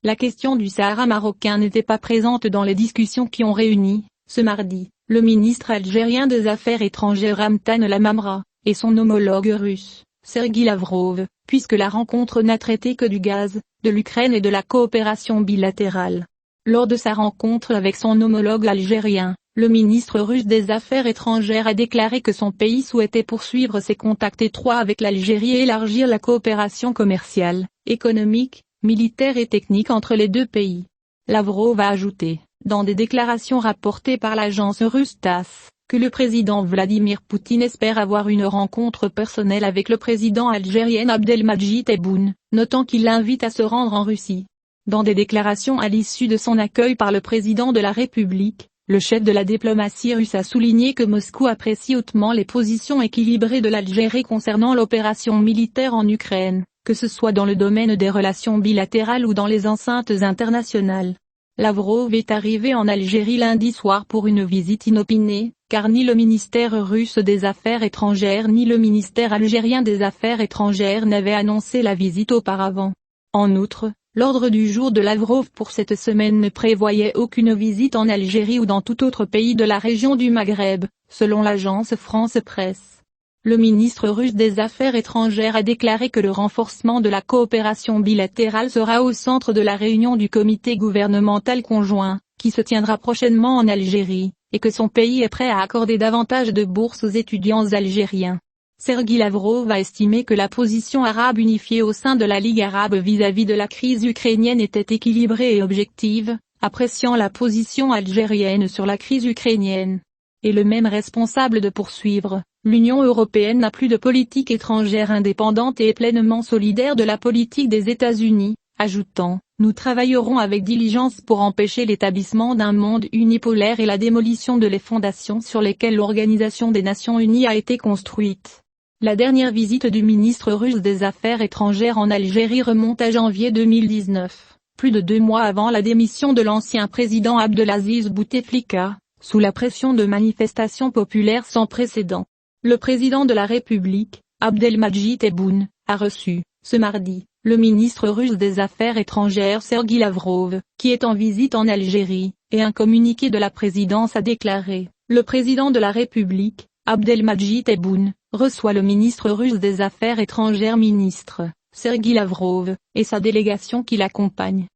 La question du Sahara marocain n'était pas présente dans les discussions qui ont réuni, ce mardi, le ministre algérien des Affaires étrangères Ramtan Lamamra, et son homologue russe, Sergueï Lavrov, puisque la rencontre n'a traité que du gaz, de l'Ukraine et de la coopération bilatérale. Lors de sa rencontre avec son homologue algérien, le ministre russe des Affaires étrangères a déclaré que son pays souhaitait poursuivre ses contacts étroits avec l'Algérie et élargir la coopération commerciale, économique, militaire et technique entre les deux pays. Lavrov a ajouté, dans des déclarations rapportées par l'agence russe TASS, que le président Vladimir Poutine espère avoir une rencontre personnelle avec le président algérien Abdelmadjid Tebboune, notant qu'il l'invite à se rendre en Russie. Dans des déclarations à l'issue de son accueil par le président de la République, le chef de la diplomatie russe a souligné que Moscou apprécie hautement les positions équilibrées de l'Algérie concernant l'opération militaire en Ukraine, que ce soit dans le domaine des relations bilatérales ou dans les enceintes internationales. Lavrov est arrivé en Algérie lundi soir pour une visite inopinée, car ni le ministère russe des Affaires étrangères ni le ministère algérien des Affaires étrangères n'avaient annoncé la visite auparavant. En outre, l'ordre du jour de Lavrov pour cette semaine ne prévoyait aucune visite en Algérie ou dans tout autre pays de la région du Maghreb, selon l'agence France Presse. Le ministre russe des Affaires étrangères a déclaré que le renforcement de la coopération bilatérale sera au centre de la réunion du comité gouvernemental conjoint, qui se tiendra prochainement en Algérie, et que son pays est prêt à accorder davantage de bourses aux étudiants algériens. Sergueï Lavrov a estimé que la position arabe unifiée au sein de la Ligue arabe vis-à-vis de la crise ukrainienne était équilibrée et objective, appréciant la position algérienne sur la crise ukrainienne. Et le même responsable de poursuivre, l'Union européenne n'a plus de politique étrangère indépendante et est pleinement solidaire de la politique des États-Unis, ajoutant, nous travaillerons avec diligence pour empêcher l'établissement d'un monde unipolaire et la démolition de les fondations sur lesquelles l'Organisation des Nations Unies a été construite. La dernière visite du ministre russe des Affaires étrangères en Algérie remonte à janvier 2019, plus de 2 mois avant la démission de l'ancien président Abdelaziz Bouteflika, sous la pression de manifestations populaires sans précédent. Le président de la République, Abdelmadjid Tebboune, a reçu, ce mardi, le ministre russe des Affaires étrangères Sergueï Lavrov, qui est en visite en Algérie, et un communiqué de la présidence a déclaré, le président de la République, Abdelmadjid Tebboune, reçoit le ministre russe des Affaires étrangères ministre, Sergueï Lavrov, et sa délégation qui l'accompagne.